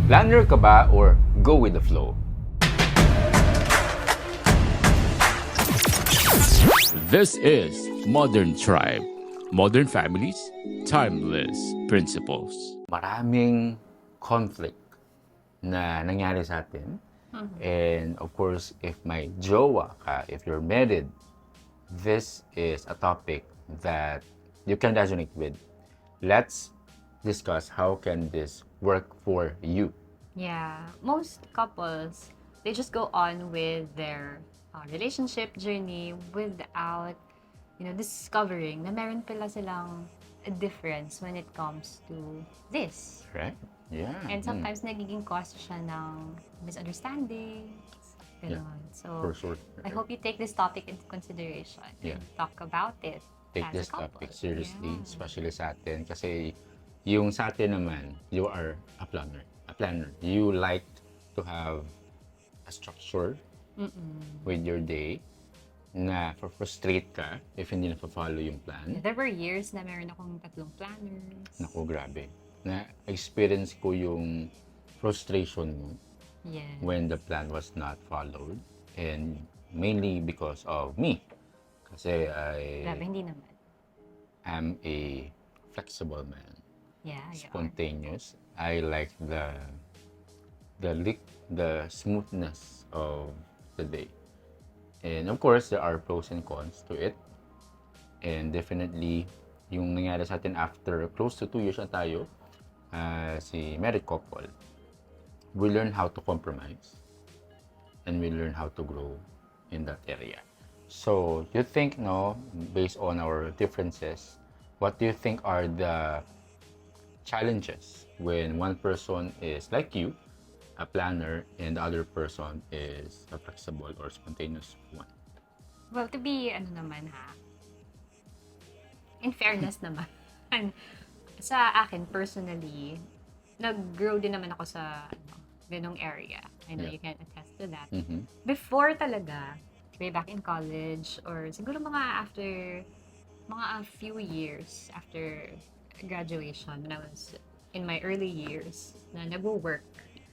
Planner ka ba or go with the flow? This is Modern Tribe. Modern families, timeless principles. Maraming conflict na nangyari sa atin. And of course, if may jowa ka, if you're married, this is a topic that you can resonate with. Let's discuss how can this work for you. Yeah, most couples, they just go on with their relationship journey without, discovering na meron pala silang a difference when it comes to this. Right? Yeah. And sometimes nagiging cause siya ng misunderstandings. Ganon. So, For sure. I hope you take this topic into consideration Yeah. and talk about it Take as this a couple. topic seriously, Yeah. especially sa atin. Kasi yung sa atin naman, you are a planner. You like to have a structure with your day na frustrate ka if hindi na-follow yung plan. There were years na meron akong 3 planners. Naku, grabe. Na-experience ko yung frustration mo Yeah. when the plan was not followed. And mainly because of me. Kasi Grabe, hindi naman. am a flexible man. Yeah, you are. Spontaneous. I like the smoothness of the day. And of course, there are pros and cons to it. And definitely, yung nangyari sa atin after close to 2 years na tayo, si married couple, we learn how to compromise and we learn how to grow in that area. So, you think, no, based on our differences, what do you think are the challenges when one person is like you, a planner, and the other person is a flexible or spontaneous one? Well, to be, in fairness naman, sa akin personally, nag-grow din naman ako sa ganong area. I know Yeah. you can attest to that. Mhm. Before talaga, way back in college, or siguro after a few years after graduation, when I was in my early years, na nag-work,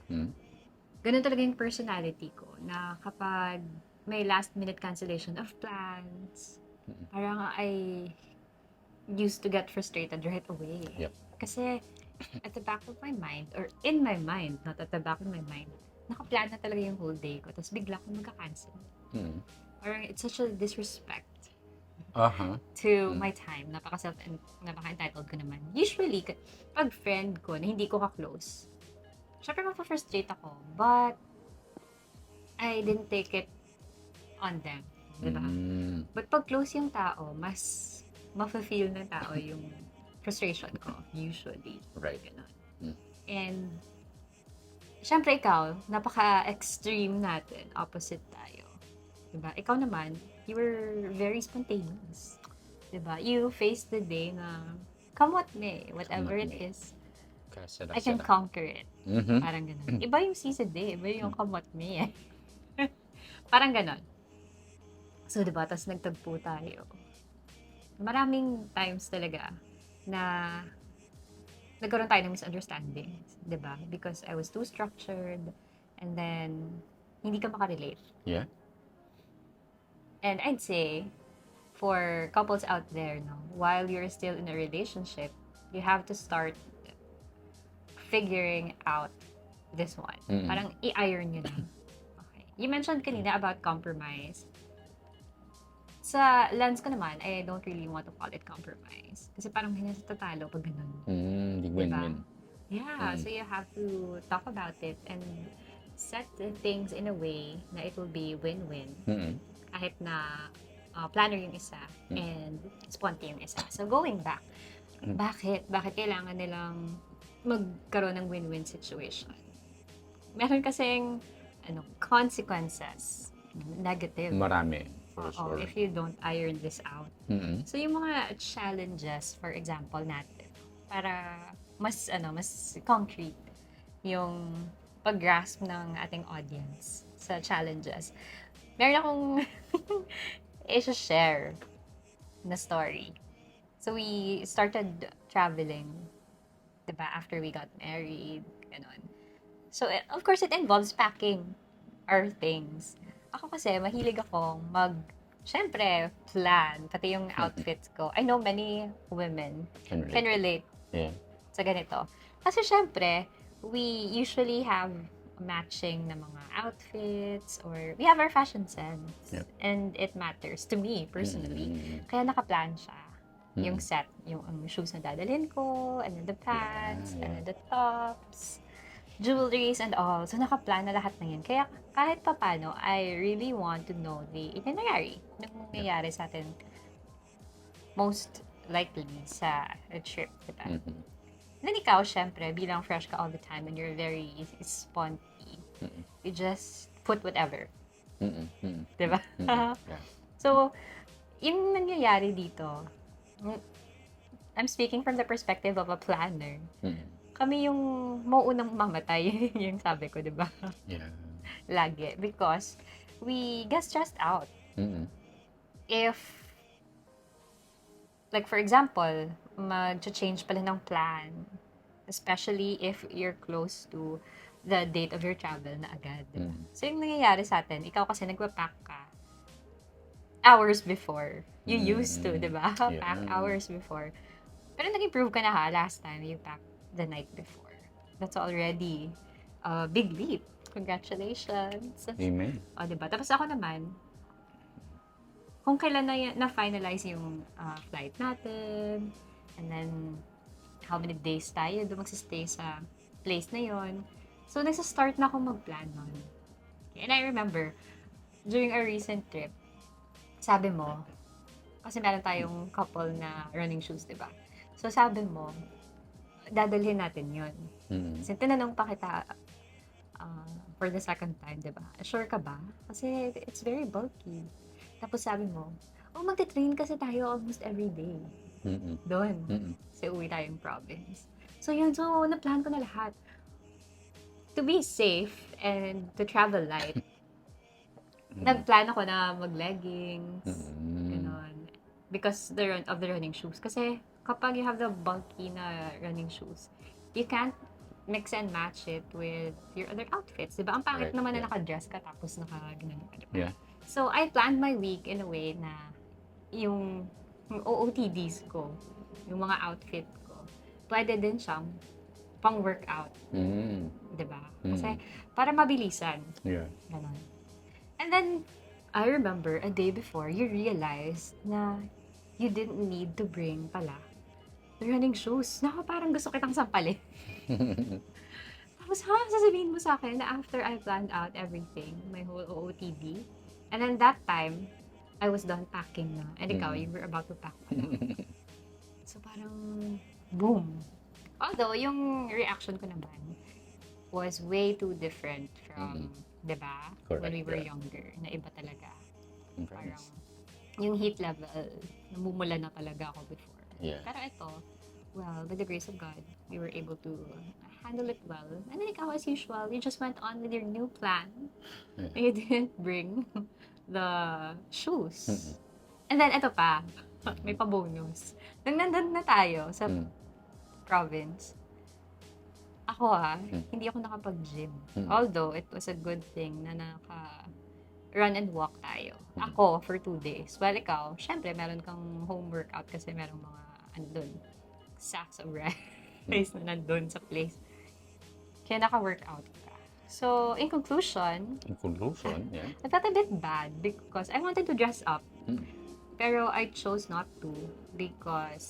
ganun talaga yung personality ko, na kapag may last-minute cancellation of plans, parang I used to get frustrated right away. Yep. Kasi at the back of my mind, or in my mind, not at the back of my mind, nakaplan na talaga yung whole day ko, tapos bigla akong magka-cancel. Parang it's such a disrespect to my time. Napaka-entitled ko naman. Usually, pag friend ko na hindi ko ka-close, syempre mapafrustrate ako, but I didn't take it on them. Diba? But pag close yung tao, mas ma-feel ng tao yung frustration ko, usually. Right. Ganon. And, syempre ikaw, napaka-extreme natin, opposite tayo. Diba? Ikaw naman, you were very spontaneous. Diba? You faced the day na, come what may, whatever Come what it may. is, Kasara, I can sara. conquer it. Parang ganon. Iba yung seize the day, iba yung come what may eh. Parang ganon. So, diba? Tapos nagtagpo tayo. Maraming times talaga na nagkaroon tayo ng misunderstandings, diba? Because I was too structured, and then hindi ka makarelate. Yeah. And I'd say, for couples out there, no, while you're still in a relationship, you have to start figuring out this one. Parang i-iron nyo na. Okay. You mentioned kanina about compromise. Sa lens ko naman, I don't really want to call it compromise. Kasi parang hindi sa tatalo pag ganun. Big win-win. Yeah, so you have to talk about it and set the things in a way na it will be win-win. Kahit na planner yung isa and sponte yung isa. So going back, bakit kailangan nilang magkaroon ng win-win situation? Meron kasing consequences, negative. Marami. For sure. If you don't iron this out. So yung mga challenges, for example, natin, para mas concrete yung pag-grasp ng ating audience sa challenges. Meron akong i-share na story. So we started traveling, diba, after we got married, ganon. So, of course, it involves packing our things. Ako kasi, mahilig akong syempre, plan, pati yung outfits ko. I know many women can relate Yeah. sa ganito. Kasi syempre, we usually have matching na mga outfits or we have our fashion sense. Yep. And it matters to me personally. Mm. Kaya nakaplan siya. Yung set, yung shoes na dadalhin ko, and then the pants, and then the tops, jewelries and all. So, nakaplan na lahat na yun. Kaya kahit papano, I really want to know the itinerary ng mangyayari sa atin most likely sa trip, diba? Then ikaw, syempre, bilang fresh ka all the time and you're very spunky, you just put whatever. Diba? Yeah. So, yung nangyayari dito, I'm speaking from the perspective of a planner. Kami yung mauunang mamatay, yung sabi ko, diba? Yeah. Lagi. Because we get stressed out. If, like for example, mag-change pala ng plan, especially if you're close to the date of your travel na agad. Diba? So, yung nangyayari sa atin, ikaw kasi nagpa-pack ka hours before. You used to, diba? Pack hours before. Pero nag-improve ka na ha, last time you packed the night before. That's already a big leap. Congratulations. Amen. O, diba? Tapos ako naman, kung kailan na-finalize yung flight natin, and then how many days tayo doon magsistay sa place na yon. So, nagsa-start na ako mag-plan nun. And I remember, during our recent trip, sabi mo, kasi meron tayong couple na running shoes, diba? So, sabi mo, dadalhin natin yun. Kasi tinanong pa kita for the second time, diba? Sure ka ba? Kasi it's very bulky. Tapos sabi mo, magte-train kasi tayo almost every day. Doon. Kasi uwi tayong province. So, yun. So, na-plan ko na lahat. To be safe and to travel light, nag-plan ako na mag-leggings, ganon. Because of the running shoes. Kasi kapag you have the bulky na running shoes, you can't mix and match it with your other outfits. Diba? Ang pangit naman na naka-dress ka tapos naka-ganon ka. Diba? Yeah. So, I planned my week in a way na yung OOTDs ko, yung mga outfit ko, pwede din siyang pang-workout. Diba? Kasi para mabilisan. Yeah. Ganon. And then, I remember a day before, you realized na you didn't need to bring pala the running shoes. Naku, parang gusto kitang sampalin. Tapos, sasabihin mo sa akin na after I planned out everything, my whole OOTD, and then that time, I was done packing na. And ikaw, you were about to pack pala. So, parang, boom. Although, yung reaction ko naman was way too different from, diba? Correct, When we were yeah. younger, na iba talaga. In Parang, fairness. yung heat level, namumula na talaga ako before. Yeah. Pero ito, well, by the grace of God, we were able to handle it well. And then ikaw, as usual, you just went on with your new plan. Yeah. You didn't bring the shoes. And then, ito pa, may pa-bonus. Nung nandun na tayo sa province, ako hindi ako nakapag-gym. Although, it was a good thing na run and walk tayo. Ako, for 2 days. Well, ikaw, syempre, meron kang home workout kasi merong mga, sacks of rice na nandun sa place. Kaya naka-workout ka. So, in conclusion, Yeah. I felt a bit bad because I wanted to dress up. Pero I chose not to because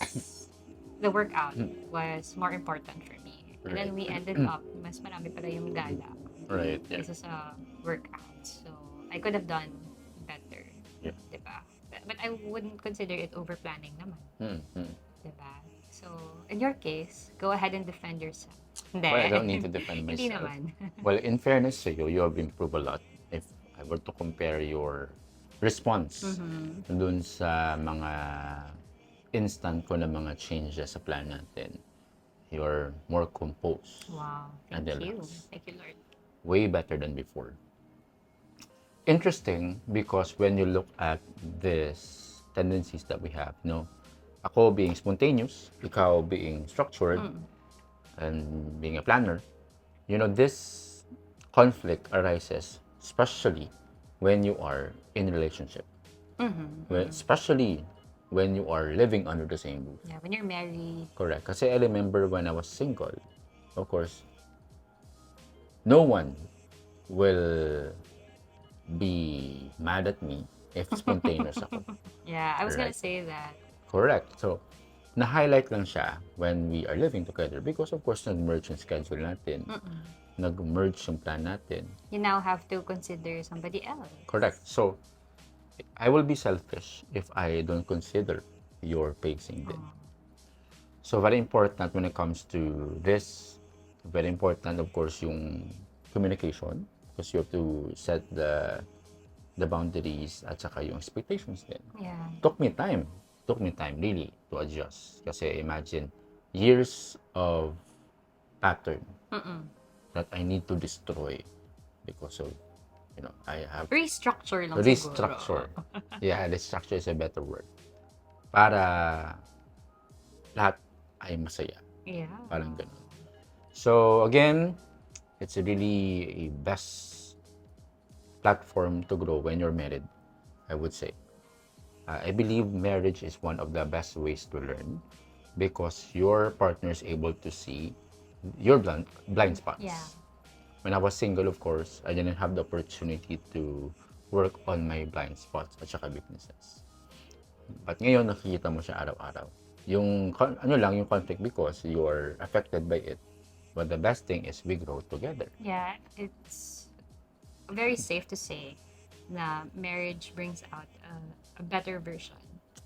the workout was more important for me. And then we ended up, mas marami pala yung gala Right. Yeah. kaysa sa workout. So, I could have done better. Yeah. Diba? But I wouldn't consider it over-planning naman. Diba? So, in your case, go ahead and defend yourself. Hindi. Well, I don't need to defend myself. Hindi naman. Well, in fairness to you have improved a lot. If I were to compare your response dun sa mga instant ko na mga changes sa plan natin, you're more composed. Wow. And Thank you. relaxed. Thank you, Lord. Way better than before. Interesting because when you look at these tendencies that we have, ako being spontaneous, ikaw being structured, and being a planner, this conflict arises, especially when you are in a relationship. Especially when you are living under the same roof. Yeah, when you're married. Correct. Kasi I remember when I was single, of course, no one will be mad at me if spontaneous ako. Yeah, I was gonna Right. say that. Correct. So, na-highlight lang siya when we are living together because of course nag-merge yung schedule natin. Nag-merge yung plan natin. You now have to consider somebody else. Correct. So, I will be selfish if I don't consider your pacing din. So, very important when it comes to this. Very important, of course, yung communication because you have to set the boundaries at saka yung expectations din. Yeah. Took me time really to adjust. Kasi imagine, years of pattern that I need to destroy because of, I have Restructure lang restructure. Yeah, restructure is a better word. Para lahat ay masaya. Yeah. Parang ganun. So, again, it's really a best platform to grow when you're married, I would say. I believe marriage is one of the best ways to learn because your partner is able to see your blind spots. Yeah. When I was single, of course, I didn't have the opportunity to work on my blind spots at saka weaknesses. But ngayon, nakikita mo siya araw-araw. Yung conflict because you are affected by it. But the best thing is we grow together. Yeah, it's very safe to say na marriage brings out a better version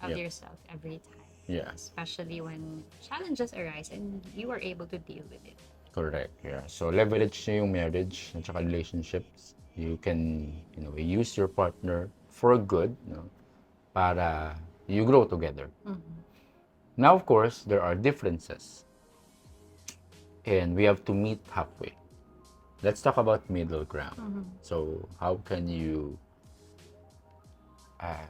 of Yep. yourself every time. Yeah, Especially when challenges arise and you are able to deal with it. correct. Yeah. So leverage niyo yung marriage at saka relationships. You can, use your partner for good, para you grow together. Now, of course, there are differences. And we have to meet halfway. Let's talk about middle ground. So, how can you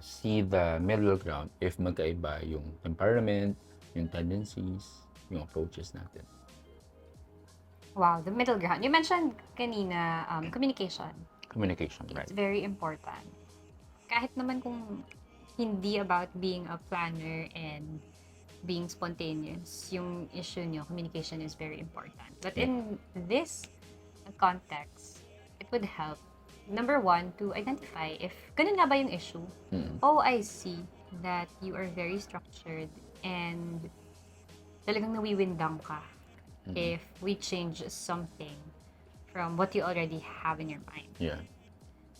see the middle ground if magkaiba yung temperament, yung tendencies, yung approaches natin? Wow, the middle ground. You mentioned kanina communication. Communication, right? It's very important. Kahit naman kung hindi about being a planner and being spontaneous, yung issue nyo, communication is very important. But in this context, it would help, number one, to identify if ganun nga ba yung issue. Oh, I see that you are very structured and talagang nawiwindang ka if we change something from what you already have in your mind. Yeah.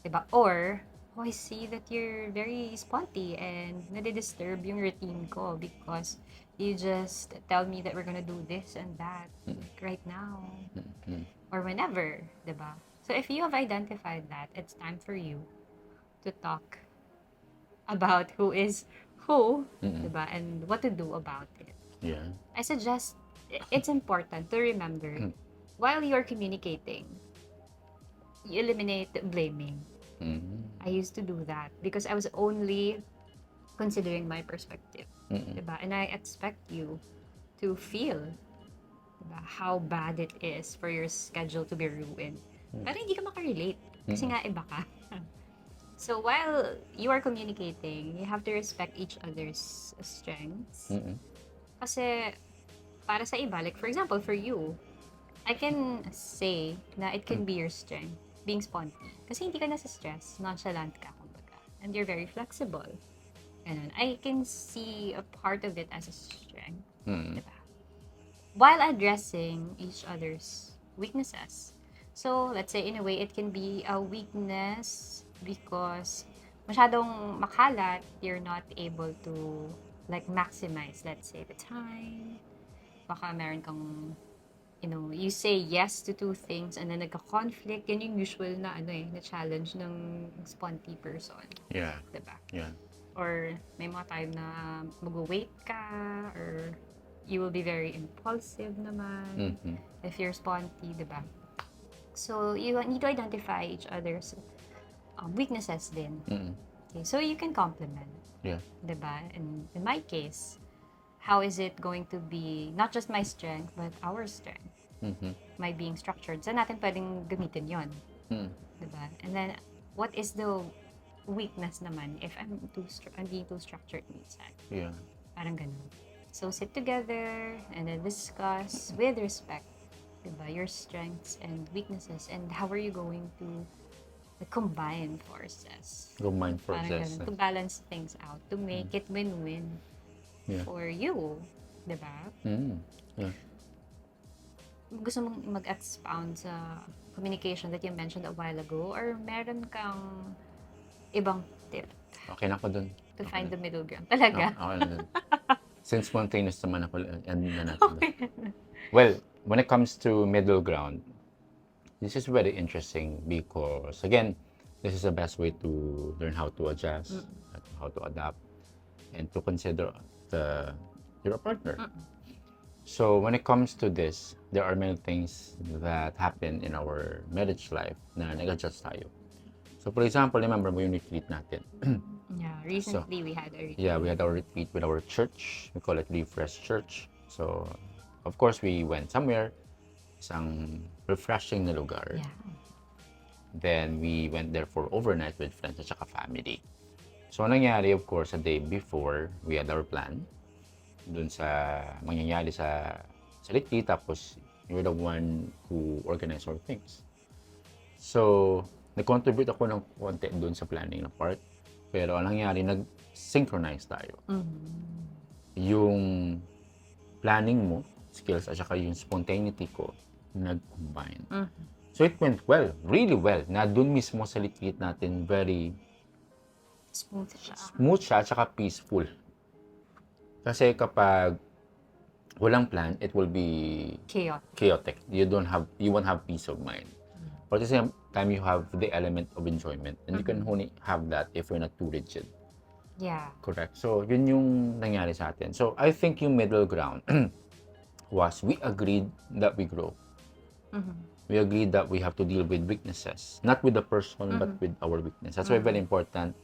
Diba? Or, oh, I see that you're very sponty and nadidisturb yung routine ko because you just tell me that we're gonna do this and that like right now or whenever, diba? So if you have identified that, it's time for you to talk about who is who, diba? And what to do about it. Yeah. I suggest it's important to remember while you're communicating, you eliminate blaming. I used to do that because I was only considering my perspective. Diba? And I expect you to feel diba, how bad it is for your schedule to be ruined. Pero hindi ka makarelate kasi nga iba ka. So while you are communicating, you have to respect each other's strengths. Kasi para sa iba, like for example, for you, I can say na it can be your strength, being sponty. Kasi hindi ka nasa-stress, nonchalant ka, kumbaga. And you're very flexible. And I can see a part of it as a strength. Diba? While addressing each other's weaknesses. So, let's say, in a way, it can be a weakness because masyadong makalat, you're not able to, like, maximize, let's say, the time. Baka meron kang you say yes to two things and then nagka-conflict. Yan yung usual na na challenge ng sponty person. Yeah. Diba? Yeah. Or may mga time na mag-wait ka or you will be very impulsive naman if you're sponty, diba? So, you need to identify each other's weaknesses din. Okay, so you can complement. Yeah. Diba? And in my case, how is it going to be not just my strength but our strength? my being structured. Saan natin pwedeng gamitin yon, diba? And then, what is the weakness naman if I'm being too structured minsan? Yeah. Parang ganun. So, sit together and then discuss with respect, diba, your strengths and weaknesses, and how are you going to combine forces. Combine Parang forces. ganun, to balance things out, to make it win-win for you, diba? Yeah. Gusto mong mag-expound sa communication that you mentioned a while ago, or meron kang ibang tip Okay na ako dun. to find the middle ground? Talaga? Okay na dun. Since spontaneous naman ako, end na natin. Well, when it comes to middle ground, this is very interesting because, again, this is the best way to learn how to adjust, how to adapt, and to consider your partner. So when it comes to this, there are many things that happen in our marriage life na nag-adjust tayo. So for example, remember mo yung retreat natin. Yeah, recently we had a retreat. Yeah, we had our retreat with our church. We call it Refresh Church. So, of course, we went somewhere, isang refreshing na lugar. Yeah. Then, we went there for overnight with friends at saka family. So, ang nangyari, of course, a day before, we had our plan dun sa mangyayari sa retreat. Tapos, you're the one who organized our things. So, nag-contribute ako ng konti dun sa planning na part. Pero ang nangyari, nag-synchronize tayo. Yung planning mo, skills, at saka yung spontaneity ko, nag-combine. So it went well, really well. Na dun mismo sa retreat natin, very Smooth siya, at saka peaceful. Kasi kapag walang plan, it will be chaotic. You won't have peace of mind. But at the same time, you have the element of enjoyment. And you can only have that if you're not too rigid. Yeah. Correct. So, yun yung nangyari sa atin. So, I think yung middle ground was we agreed that we grow. We agreed that we have to deal with weaknesses. Not with the person, but with our weakness. That's why very important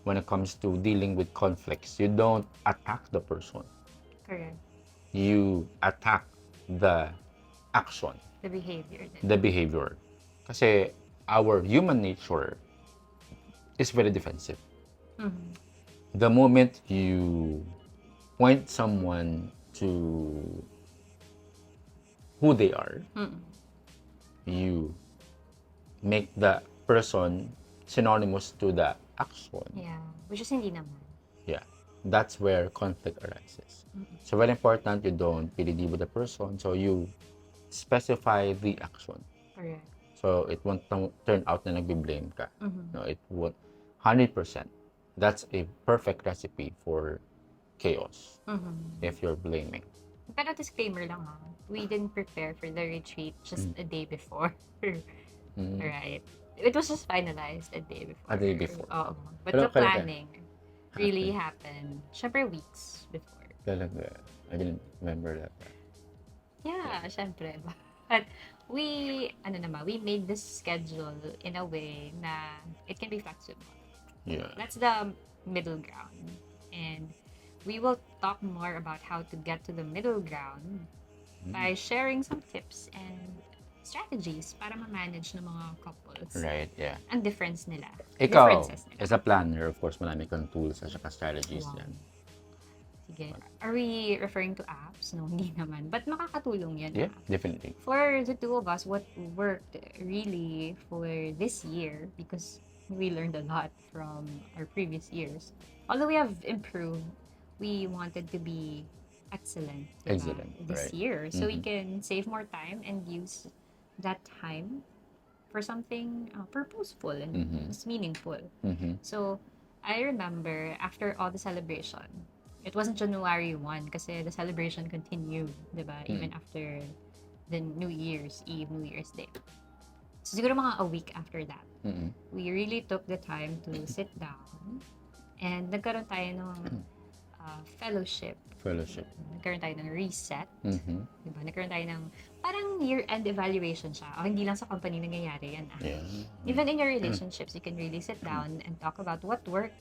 when it comes to dealing with conflicts. You don't attack the person. Correct. You attack the action. The behavior. The behavior. Kasi our human nature is very defensive. The moment you point someone to who they are, you make the person synonymous to the action. Yeah, which is hindi naman. Yeah, that's where conflict arises. So very important, you don't really deal with the person, so you specify the action. Correct. So, it won't turn out na nagbe-blame ka. No, it won't. 100%. That's a perfect recipe for chaos if you're blaming. Pero disclaimer lang ha, we didn't prepare for the retreat just a day before. Right. It was just finalized a day before. A day before. Oo. But Pero the planning really happened, syempre weeks before. Talaga. I didn't remember that. Yeah, syempre. But we made this schedule in a way na it can be flexible. Yeah. That's the middle ground. And we will talk more about how to get to the middle ground by sharing some tips and strategies para ma-manage ng mga couples. Right, yeah. Ang differences nila. Ikaw, as a planner, of course, marami kang tools at saka strategies yan. Sige. Are we referring to apps? No, hindi naman. But makakatulong yan. Yeah, definitely. For the two of us, what worked really for this year, because we learned a lot from our previous years. Although we have improved, we wanted to be excellent, this year. So we can save more time and use that time for something purposeful and meaningful. So I remember after all the celebration, it wasn't January 1 kasi the celebration continued, diba? Even after the New Year's Eve, New Year's Day. So siguro mga a week after that, we really took the time to sit down and nagkaroon tayo ng fellowship. Nagkaroon tayo ng reset. Diba? Nagkaroon tayo ng parang year-end evaluation siya. O hindi lang sa company nangyayari yan. Yeah. Even in your relationships, you can really sit down and talk about what worked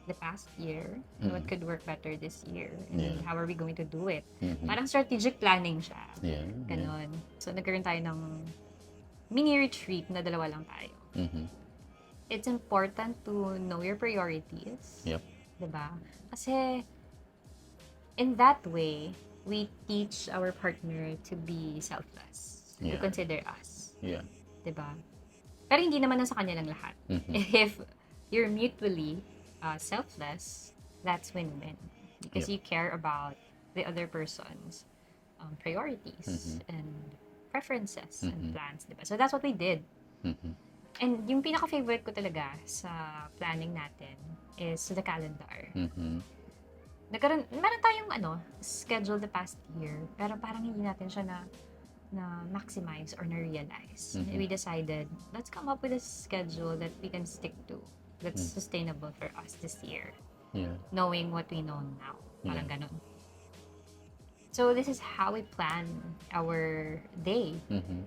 the past year, what could work better this year, and Yeah. how are we going to do it. Mhm. Parang strategic planning siya. Yeah. Ganon. So, nagkaroon tayo ng mini retreat na dalawa lang tayo. Mhm. It's important to know your priorities. Yep. Diba? Kasi, in that way, we teach our partner to be selfless. To Yeah. consider us. Yeah. Diba? Pero hindi naman na sa kanya lang lahat. Mhm. If you're mutually selfless, that's win-win. Because Yep. you care about the other person's priorities and preferences and plans. Diba? So that's what we did. Mhm. And yung pinaka-favorite ko talaga sa planning natin is the calendar. Mhm. Meron tayong schedule the past year, pero parang hindi natin siya na maximize or na-realize. We decided, let's come up with a schedule that we can stick to, that's sustainable for us this year, Yeah. knowing what we know now. Parang Yeah. ganun. So this is how we plan our day. Mhm.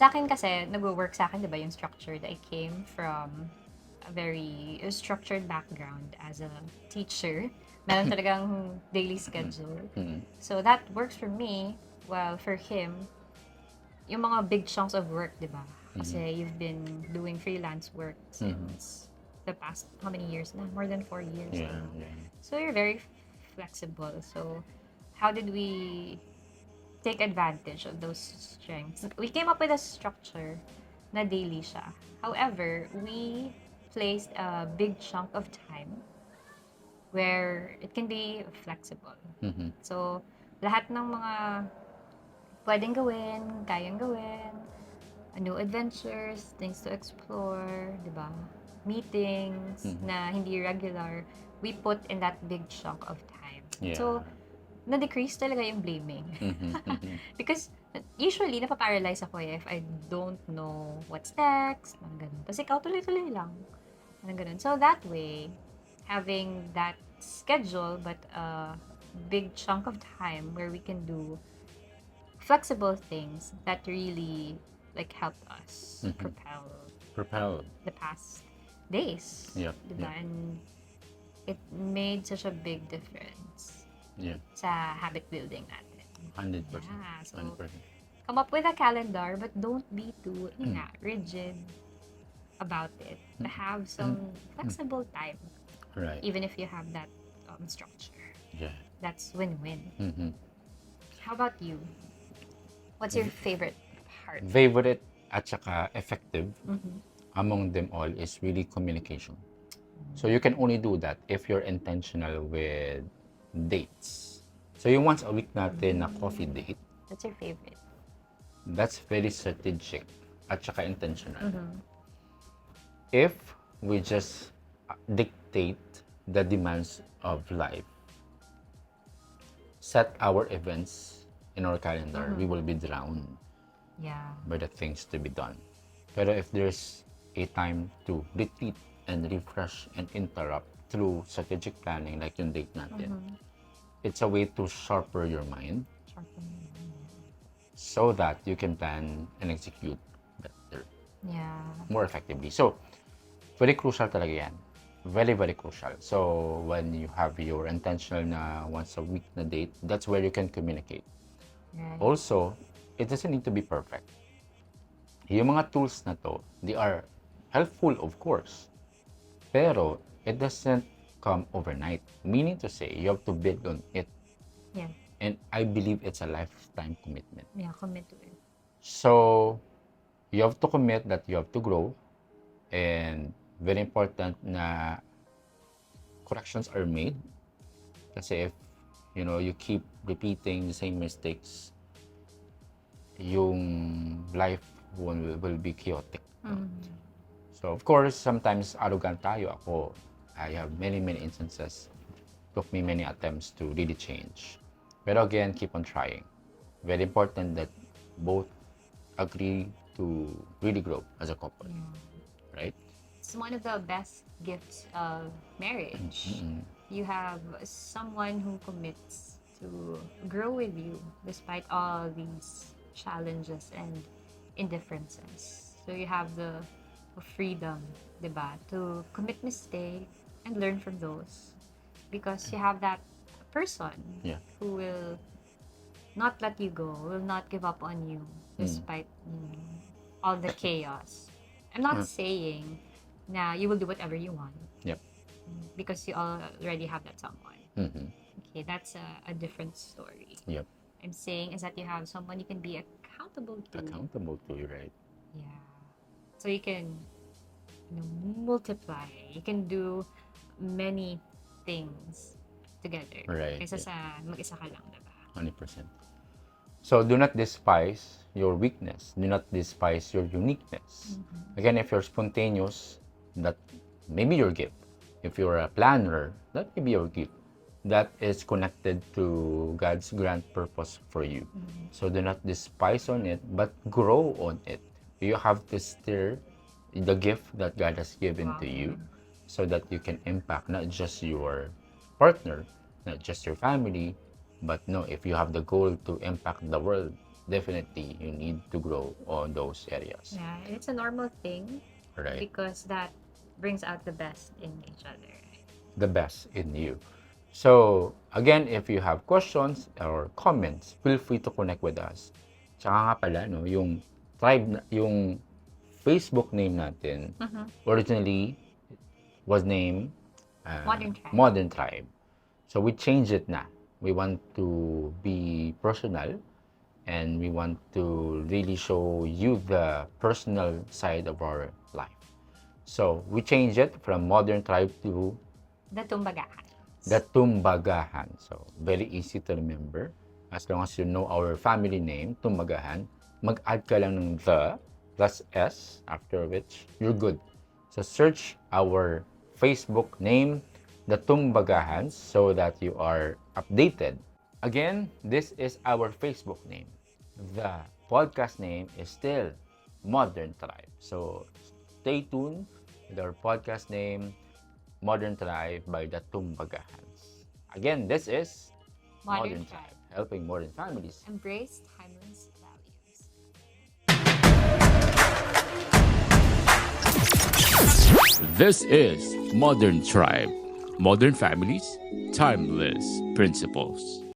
Sa akin kasi, nag-work sa akin, di ba, yung structure that I came from a very structured background as a teacher. Meron talagang daily schedule. Mhm. So that works for me, while for him, yung mga big chunks of work, di ba? Kasi you've been doing freelance work since the past, how many years na? More than 4 years. Yeah. na. Yeah. So you're very flexible. So how did we take advantage of those strengths? We came up with a structure na daily siya. However, we placed a big chunk of time where it can be flexible. Mhm. So, lahat ng mga pwedeng gawin, kayang gawin, new adventures, things to explore, di ba? Meetings na hindi regular, we put in that big chunk of time. Yeah. So, na-decrease talaga yung blaming. Mhm. Mhm. Because usually, napaparalyze ako if I don't know what's next, parang ganun. Tapos ikaw tuloy-tuloy lang. Parang ganun. So that way, having that schedule but a big chunk of time where we can do flexible things that really helped us Propel. the past days. Yep. Diba? Yep. And it made such a big difference Yeah. sa habit building natin. 100%. Yeah, so 100%. come up with a calendar, but don't be too rigid about it. Have some flexible time, Right. even if you have that structure. Yeah. That's win-win. Mhm. How about you? What's your favorite part? Favorite at saka effective among them all is really communication. So you can only do that if you're intentional with dates. So yung once a week natin na coffee date, What's your favorite? that's very strategic at saka intentional. If we just dictate the demands of life, set our events in our calendar, we will be drowned Yeah. by the things to be done. Pero if there's a time to retreat and refresh and interrupt through strategic planning like yung date natin, it's a way to sharper your mind so that you can plan and execute better, Yeah. more effectively. So, very crucial talaga yan. Very, very crucial. So, when you have your intentional na once a week na date, that's where you can communicate. Right. Also, it doesn't need to be perfect. Yung mga tools na to, they are helpful, of course. Pero, it doesn't come overnight. Meaning to say, you have to build on it. Yeah. And I believe it's a lifetime commitment. Yeah, commit to it. So, you have to commit that you have to grow. And very important na corrections are made. Kasi if, you keep repeating the same mistakes, yung life will be chaotic. So, of course, sometimes arrogant tayo. Ako, I have many, many instances. Took me many attempts to really change. Pero again, keep on trying. Very important that both agree to really grow as a couple. Right? It's one of the best gifts of marriage. You have someone who commits to grow with you despite all these challenges and indifferences. So you have the freedom, diba, to commit mistake, and learn from those. Because you have that person Yeah. who will not let you go, will not give up on you despite all the chaos. I'm not saying na you will do whatever you want Yep. because you already have that someone. Mm-hmm. Okay, that's a different story. Yep. I'm saying is that you have someone you can be accountable to. Accountable to you, right? Yeah. So you can multiply. You can do many things together. Right, Kaysa yeah. sa mag-isa ka lang, diba? 100%. So do not despise your weakness. Do not despise your uniqueness. Again, if you're spontaneous, that may be your gift. If you're a planner, that may be your gift. That is connected to God's grand purpose for you. So do not despise on it, but grow on it. You have to stir the gift that God has given to you so that you can impact not just your partner, not just your family, but no, if you have the goal to impact the world, definitely you need to grow on those areas. Yeah, and it's a normal thing Right. because that brings out the best in each other. The best in you. So, again, if you have questions or comments, feel free to connect with us. Tsaka nga pala, no, yung tribe, yung Facebook name natin, originally was named Modern Tribe. Modern Tribe. So, we changed it na. We want to be personal and we want to really show you the personal side of our life. So, we changed it from Modern Tribe to The Tumbagahan. The Tumbagahan. So, very easy to remember. As long as you know our family name, Tumbagahan, mag-add ka lang ng the plus S, after which you're good. So, search our Facebook name, The Tumbagahan, so that you are updated. Again, this is our Facebook name. The podcast name is still Modern Tribe. So, stay tuned with our podcast name, Modern Tribe by the Tumbagahans. Again, this is Modern Tribe. helping modern families. Embrace timeless values. This is Modern Tribe. Modern families, timeless principles.